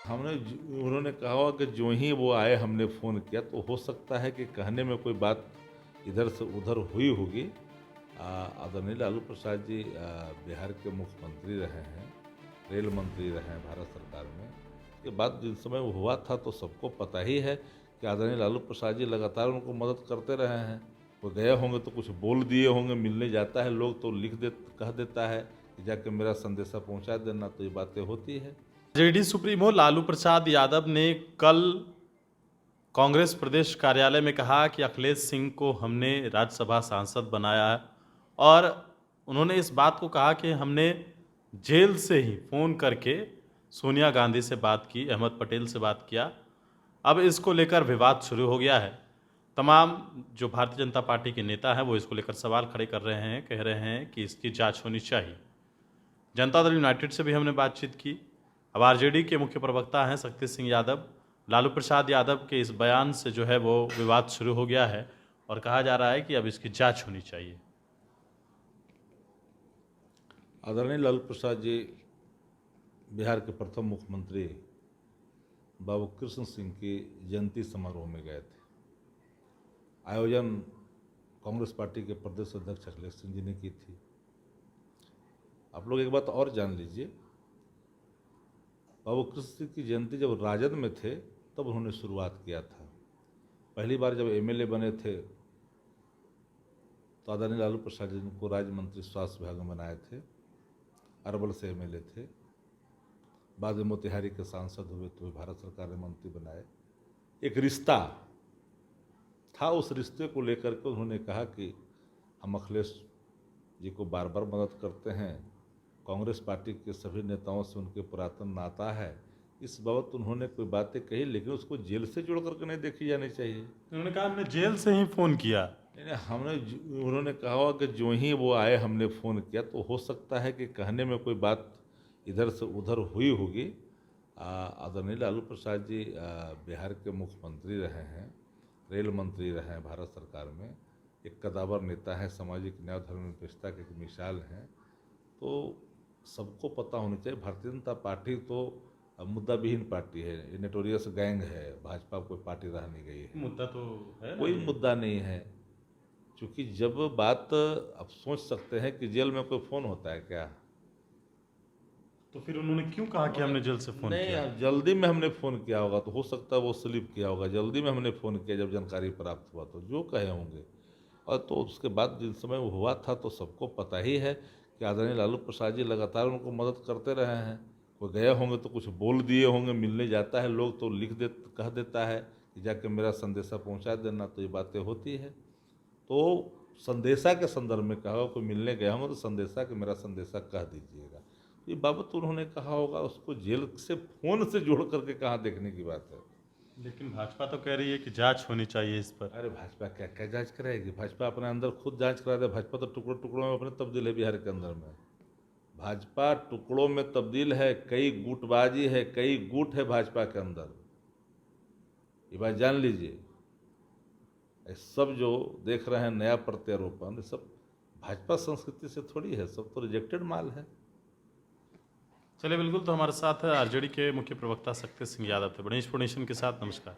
उन्होंने कहा कि जो ही वो आए हमने फ़ोन किया, तो हो सकता है कि कहने में कोई बात इधर से उधर हुई होगी। आदरणीय लालू प्रसाद जी बिहार के मुख्यमंत्री रहे हैं, रेल मंत्री रहे हैं भारत सरकार में। उसके बाद जिस समय वो हुआ था तो सबको पता ही है कि आदरणीय लालू प्रसाद जी लगातार उनको मदद करते रहे हैं। वो गए होंगे तो कुछ बोल दिए होंगे, मिलने जाता है लोग तो कह देता है कि जाके मेरा संदेशा पहुंचा देना, तो ये बातें होती है। जेडी सुप्रीमो लालू प्रसाद यादव ने कल कांग्रेस प्रदेश कार्यालय में कहा कि अखिलेश सिंह को हमने राज्यसभा सांसद बनाया है और उन्होंने इस बात को कहा कि हमने जेल से ही फ़ोन करके सोनिया गांधी से बात की, अहमद पटेल से बात किया। अब इसको लेकर विवाद शुरू हो गया है। तमाम जो भारतीय जनता पार्टी के नेता हैं वो इसको लेकर सवाल खड़े कर रहे हैं, कह रहे हैं कि इसकी जांच होनी चाहिए। जनता दल यूनाइटेड से भी हमने बातचीत की। अब आरजेडी के मुख्य प्रवक्ता हैं शक्ति सिंह यादव। लालू प्रसाद यादव के इस बयान से जो है वो विवाद शुरू हो गया है और कहा जा रहा है कि अब इसकी जांच होनी चाहिए। आदरणीय लालू प्रसाद जी बिहार के प्रथम मुख्यमंत्री बाबू कृष्ण सिंह की जयंती समारोह में गए थे। आयोजन कांग्रेस पार्टी के प्रदेश अध्यक्ष अखिलेश सिंह जी ने की थी। आप लोग एक बात और जान लीजिए, बाबू कृष्ण सिंह की जयंती जब राजद में थे तब उन्होंने शुरुआत किया था। पहली बार जब एमएलए बने थे तो आदरणीय लालू प्रसाद जी को राज्य मंत्री स्वास्थ्य विभाग में बनाए थे। अरवल से एमएलए थे, बाद में मोतिहारी के सांसद हुए तो भारत सरकार ने मंत्री बनाए। एक रिश्ता था, उस रिश्ते को लेकर के उन्होंने कहा कि हम अखिलेश जी को बार बार मदद करते हैं, कांग्रेस पार्टी के सभी नेताओं से उनके पुरातन नाता है। इस बाबत उन्होंने कोई बातें कही, लेकिन उसको जेल से जोड़ करके नहीं देखी जानी चाहिए। उन्होंने कहा हमने जेल से ही फ़ोन किया। उन्होंने कहा कि जो ही वो आए हमने फ़ोन किया, तो हो सकता है कि कहने में कोई बात इधर से उधर हुई होगी। आदरणीय लालू प्रसाद जी बिहार के मुख्यमंत्री रहे हैं, रेल मंत्री रहे हैं भारत सरकार में, एक कदावर नेता है, सामाजिक न्याय धर्मनिरपेक्षता के एक मिसाल हैं। तो सबको पता होना चाहिए, भारतीय जनता पार्टी तो मुद्दा विहीन पार्टी है, ये नोटोरियस गैंग है। भाजपा कोई पार्टी रह नहीं गई है, मुद्दा तो है कोई मुद्दा नहीं है। क्योंकि जब बात, आप सोच सकते हैं कि जेल में कोई फ़ोन होता है क्या? तो फिर उन्होंने क्यों कहा कि हमने जेल से फ़ोन किया? नहीं, जल्दी में हमने फ़ोन किया होगा, तो हो सकता है वो स्लिप किया होगा। जल्दी में हमने फ़ोन किया जब जानकारी प्राप्त हुआ, तो जो कहे होंगे। और तो उसके बाद जिस समय वो हुआ था तो सबको पता ही है कि आदरणीय लालू प्रसाद जी लगातार उनको मदद करते रहे हैं। वो गए होंगे तो कुछ बोल दिए होंगे, मिलने जाता है लोग तो कह देता है कि जाके मेरा संदेशा पहुंचा देना, तो ये बातें होती है। तो संदेशा के संदर्भ में कहा, कोई मिलने गया होंगे तो संदेशा कि मेरा संदेशा कह दीजिएगा। ये बाबत उन्होंने कहा होगा, उसको जेल से फ़ोन से जोड़ करके कहाँ देखने की बात है। लेकिन भाजपा तो कह रही है कि जांच होनी चाहिए इस पर। अरे भाजपा क्या क्या जांच कराएगी? भाजपा अपने अंदर खुद जांच करा दे। भाजपा तो टुकड़ों टुकड़ों में अपने तब्दील है बिहार के अंदर में। भाजपा टुकड़ों में तब्दील है, कई गुटबाजी है, कई गुट है भाजपा के अंदर। ये बात जान लीजिए। ये सब जो देख रहे हैं नया प्रत्यारोपण, ये सब भाजपा संस्कृति से थोड़ी है, सब तो रिजेक्टेड माल है। चलिए, बिल्कुल। तो हमारे साथ आरजेडी के मुख्य प्रवक्ता शक्ति सिंह यादव थे। गणेश नेशन के साथ नमस्कार।